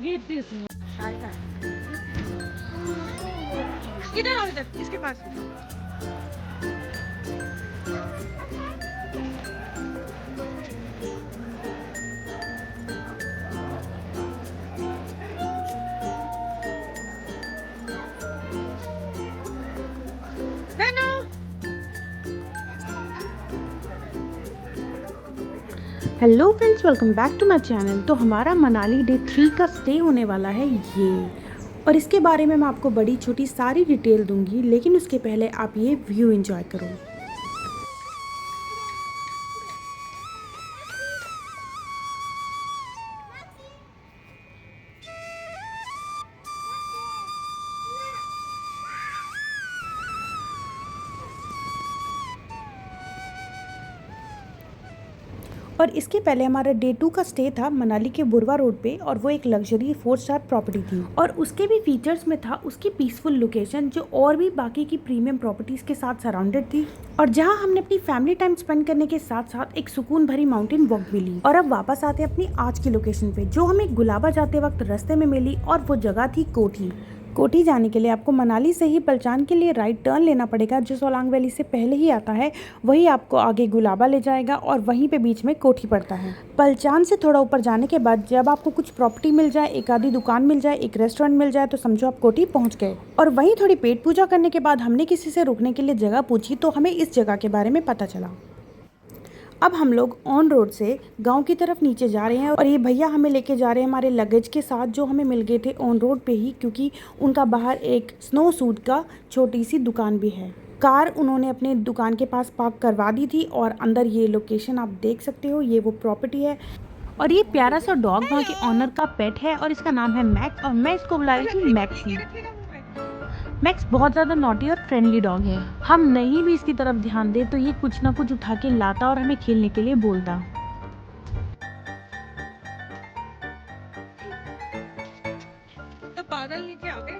ये दिस इधर आओ, इधर इसके पास। नैनो hello friends, welcome back to my channel. तो हमारा मनाली डे 3 का स्टे होने वाला है ये, और इसके बारे में मैं आपको बड़ी छोटी सारी डिटेल दूंगी, लेकिन उसके पहले आप ये व्यू एंजॉय करो। और इसके पहले हमारा डे 2 का स्टे था मनाली के बुरवा रोड पे, और वो एक लग्जरी 4 स्टार प्रॉपर्टी थी, और उसके भी फीचर्स में था उसकी पीसफुल लोकेशन, जो और भी बाकी की प्रीमियम प्रॉपर्टीज के साथ सराउंडेड थी, और जहां हमने अपनी फैमिली टाइम स्पेंड करने के साथ साथ एक सुकून भरी माउंटेन वॉक भी ली। और अब वापस आते हैं अपनी आज की लोकेशन पे, जो हमें गुलाबा जाते वक्त रास्ते में मिली, और वो जगह थी कोठी। कोठी जाने के लिए आपको मनाली से ही पलचान के लिए राइट टर्न लेना पड़ेगा, जो सोलांग वैली से पहले ही आता है। वही आपको आगे गुलाबा ले जाएगा, और वहीं पे बीच में कोठी पड़ता है। पलचान से थोड़ा ऊपर जाने के बाद जब आपको कुछ प्रॉपर्टी मिल जाए, एक आधी दुकान मिल जाए, एक रेस्टोरेंट मिल जाए, तो समझो आप कोठी पहुंच गए। और वहीं थोड़ी पेट पूजा करने के बाद हमने किसी से रुकने के लिए जगह पूछी, तो हमें इस जगह के बारे में पता चला। अब हम लोग ऑन रोड से गांव की तरफ नीचे जा रहे हैं, और ये भैया हमें लेके जा रहे हैं हमारे लगेज के साथ, जो हमें मिल गए थे ऑन रोड पे ही, क्योंकि उनका बाहर एक स्नो सूट का छोटी सी दुकान भी है। कार उन्होंने अपने दुकान के पास पार्क करवा दी थी, और अंदर ये लोकेशन आप देख सकते हो, ये वो प्रॉपर्टी है। और ये प्यारा सा डॉग वहाँ के ऑनर का पेट है, और इसका नाम है मैक्स, और मैं इसको बुला रही थी मैक्सी। मैक्स बहुत ज़्यादा नॉटी और फ्रेंडली डॉग है। हम नहीं भी इसकी तरफ ध्यान दें तो ये कुछ ना कुछ उठा के लाता और हमें खेलने के लिए बोलता। तो बादल नीचे आ गए।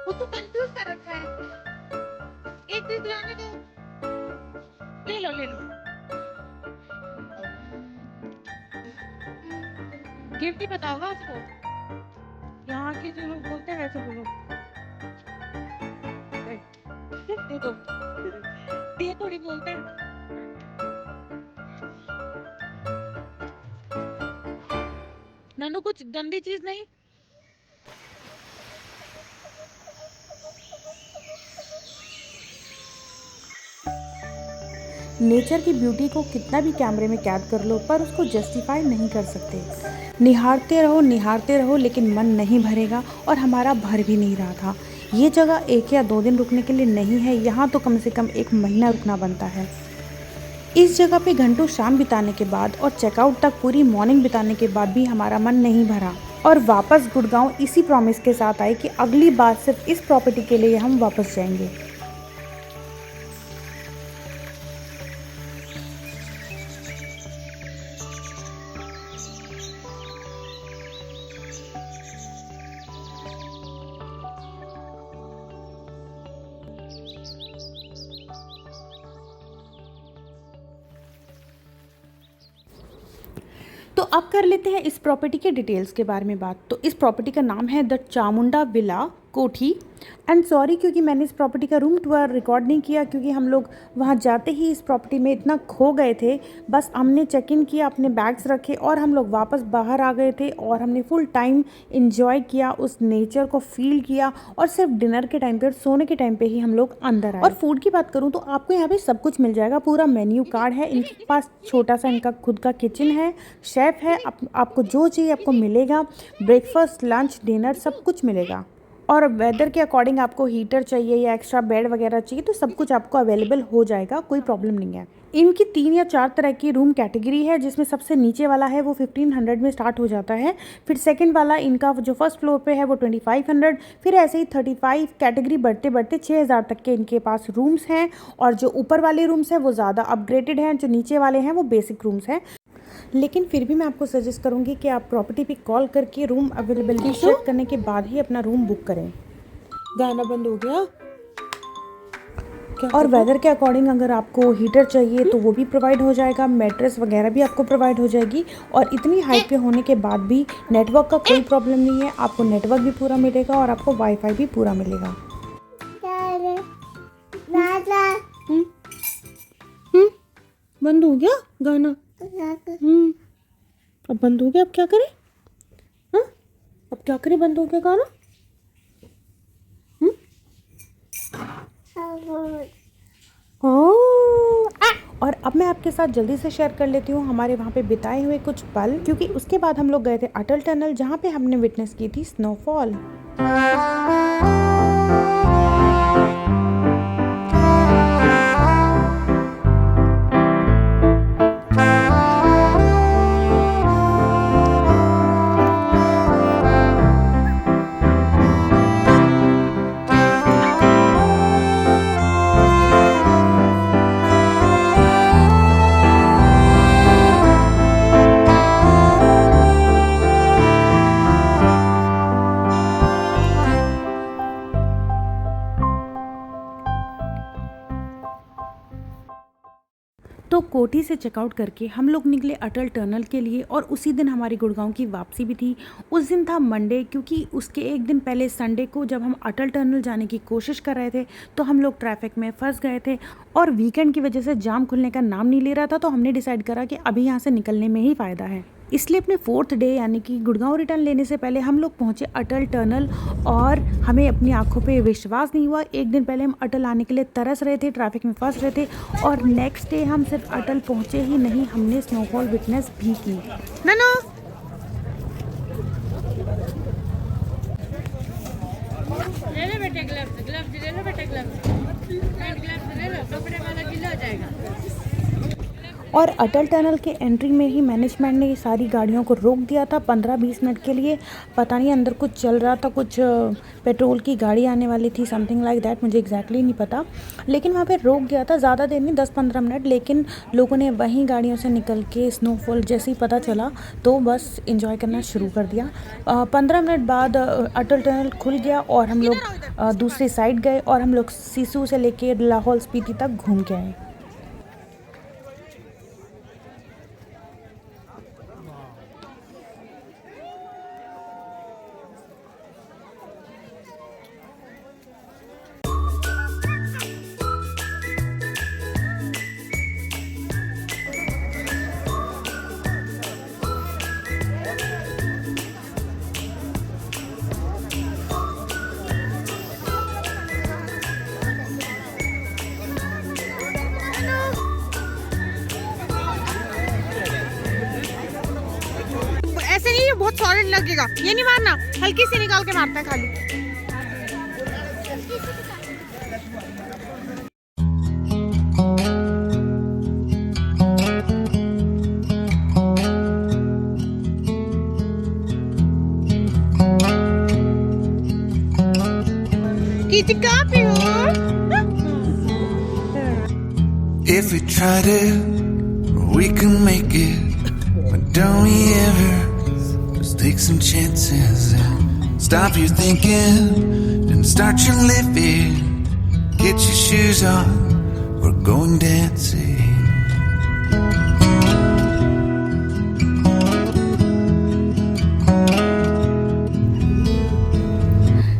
वो तो कंफ्यूज कर रखा है। एक चीज लाने दो। ले लो, ले लो। गिफ्ट ही बताओगा उसको। यहाँ के जो लोग बोलते हैं वैसे बोलो। दे दो। ये थोड़ी बोलते हैं। नानू कुछ गंदी चीज नहीं। नेचर की ब्यूटी को कितना भी कैमरे में कैद कर लो, पर उसको जस्टिफाई नहीं कर सकते। निहारते रहो, लेकिन मन नहीं भरेगा, और हमारा भर भी नहीं रहा था। ये जगह 1 या 2 दिन रुकने के लिए नहीं है, यहाँ तो कम से कम 1 महीना रुकना बनता है। इस जगह पे घंटों शाम बिताने के बाद और चेकआउट तक पूरी मॉर्निंग बिताने के बाद भी हमारा मन नहीं भरा, और वापस गुड़गांव इसी प्रॉमिस के साथ आए कि अगली बार सिर्फ इस प्रॉपर्टी के लिए हम वापस जाएंगे। तो अब कर लेते हैं इस प्रॉपर्टी के डिटेल्स के बारे में बात। तो इस प्रॉपर्टी का नाम है द चामुंडा विला कोठी। एंड सॉरी, क्योंकि मैंने इस प्रॉपर्टी का रूम टूर रिकॉर्ड नहीं किया, क्योंकि हम लोग वहाँ जाते ही इस प्रॉपर्टी में इतना खो गए थे। बस हमने चेक इन किया, अपने बैग्स रखे, और हम लोग वापस बाहर आ गए थे, और हमने फुल टाइम इंजॉय किया, उस नेचर को फील किया, और सिर्फ डिनर के टाइम पे और सोने के टाइम पे ही हम लोग अंदर आए। और फूड की बात करूँ तो आपको यहाँ पे सब कुछ मिल जाएगा, पूरा मेन्यू कार्ड है इनके पास, छोटा सा इनका खुद का किचन है, शेफ़ है, आपको जो चाहिए आपको मिलेगा। ब्रेकफास्ट, लंच, डिनर सब कुछ मिलेगा। और वेदर के अकॉर्डिंग आपको हीटर चाहिए या एक्स्ट्रा बेड वगैरह चाहिए तो सब कुछ आपको अवेलेबल हो जाएगा, कोई प्रॉब्लम नहीं है। इनकी 3 या 4 तरह की रूम कैटेगरी है, जिसमें सबसे नीचे वाला है वो 1500 में स्टार्ट हो जाता है। फिर सेकंड वाला इनका जो फर्स्ट फ्लोर पे है वो 2500, फिर ऐसे ही 35 कैटेगरी बढ़ते बढ़ते 6000 तक के इनके पास रूम्स हैं। और जो ऊपर वाले रूम्स हैं वो ज़्यादा अपग्रेडेड हैं, जो नीचे वाले हैं वो बेसिक रूम्स हैं। लेकिन फिर भी मैं आपको सजेस्ट करूंगी कि आप प्रॉपर्टी पे कॉल करके रूम अवेलेबिलिटी चेक करने के बाद ही अपना रूम बुक करें। गाना बंद हो गया क्या? और वेदर के अकॉर्डिंग अगर आपको हीटर चाहिए तो वो भी प्रोवाइड हो जाएगा, मैट्रेस वगैरह भी आपको प्रोवाइड हो जाएगी। और इतनी हाइट पे होने के बाद भी नेटवर्क का कोई प्रॉब्लम नहीं है, आपको नेटवर्क भी पूरा मिलेगा और आपको वाईफाई भी पूरा मिलेगा। बंद हो गया गाना? अब बंद हो गया, अब क्या करें? हाँ, अब क्या करें? बंद हो गया गाना। और अब मैं आपके साथ जल्दी से शेयर कर लेती हूँ हमारे वहाँ पे बिताए हुए कुछ पल, क्योंकि उसके बाद हम लोग गए थे अटल टनल, जहाँ पे हमने विटनेस की थी स्नोफॉल। तो कोठी से चेकआउट करके हम लोग निकले अटल टनल के लिए, और उसी दिन हमारी गुड़गांव की वापसी भी थी। उस दिन था मंडे, क्योंकि उसके एक दिन पहले संडे को जब हम अटल टनल जाने की कोशिश कर रहे थे तो हम लोग ट्रैफिक में फंस गए थे, और वीकेंड की वजह से जाम खुलने का नाम नहीं ले रहा था। तो हमने डिसाइड करा कि अभी यहाँ से निकलने में ही फ़ायदा है, इसलिए अपने 4th डे यानी कि गुड़गांव रिटर्न लेने से पहले हम लोग पहुँचे अटल टनल। और हमें अपनी आंखों पे विश्वास नहीं हुआ, एक दिन पहले हम अटल आने के लिए तरस रहे थे, ट्रैफिक में फंस रहे थे, और नेक्स्ट डे हम सिर्फ अटल पहुँचे ही नहीं, हमने स्नोफॉल विटनेस भी की। ननो ले लो बेटे, ग्लव्स ले लो बेटे, ग्लव्स ले लो, कपड़े वाला गीला हो जाएगा। और अटल टनल के एंट्री में ही मैनेजमेंट ने ये सारी गाड़ियों को रोक दिया था 15-20 मिनट के लिए। पता नहीं अंदर कुछ चल रहा था, कुछ पेट्रोल की गाड़ी आने वाली थी, समथिंग लाइक दैट, मुझे एग्जैक्टली नहीं पता। लेकिन वहाँ पे रोक दिया था, ज़्यादा देर नहीं, 10-15 मिनट। लेकिन लोगों ने वहीं गाड़ियों से निकल के स्नोफॉल जैसे ही पता चला तो बस इंजॉय करना शुरू कर दिया। 15 मिनट बाद अटल टनल खुल गया और हम लोग दूसरी साइड गए, और हम लोग सिसु से लेके लाहौल स्पीति तक घूम के आए। ऐसे नहीं, ये बहुत सॉलिड लगेगा, ये नहीं मारना, हल्की से निकाल के मारता है खाली। If we tried it, we can make it. But don't we ever just take some chances and stop your thinking and start your living? Get your shoes on, we're going dancing.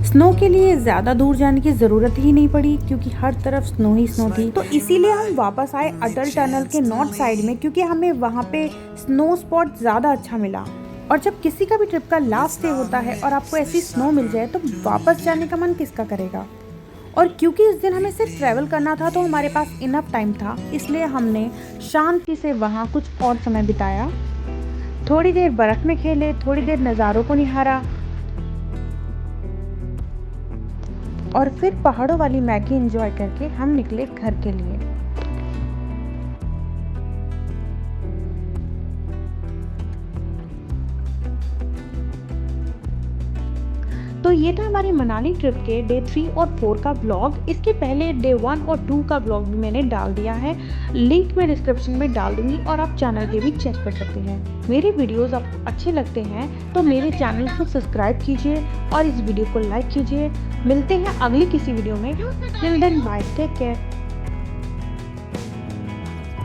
Snow के लिए ज़्यादा दूर जाने की ज़रूरत ही नहीं पड़ी, क्योंकि हर तरफ स्नो ही स्नो थी। तो इसीलिए हम वापस आए अटल टनल के नॉर्थ साइड में, क्योंकि हमें वहाँ पे स्नो स्पॉट ज़्यादा अच्छा मिला। और जब किसी का भी ट्रिप का लास्ट डे होता है और आपको ऐसी स्नो मिल जाए तो वापस जाने का मन किसका करेगा। और क्योंकि इस दिन हमें सिर्फ ट्रैवल करना था तो हमारे पास इनफ टाइम था, इसलिए हमने शांति से वहाँ कुछ और समय बिताया। थोड़ी देर बर्फ़ में खेले, थोड़ी देर नज़ारों को निहारा, और फिर पहाड़ों वाली मैगी एंजॉय करके हम निकले घर के लिए। तो ये था हमारी मनाली ट्रिप के डे 3 और 4 का ब्लॉग। इसके पहले डे 1 और 2 का ब्लॉग भी मैंने डाल दिया है, लिंक मैं डिस्क्रिप्शन में डाल दूंगी और आप चैनल पे भी चेक कर सकते हैं। मेरे वीडियोस आपको अच्छे लगते हैं तो मेरे चैनल को सब्सक्राइब कीजिए और इस वीडियो को लाइक कीजिए। मिलते हैं अगली किसी वीडियो में। Till then bye, take care.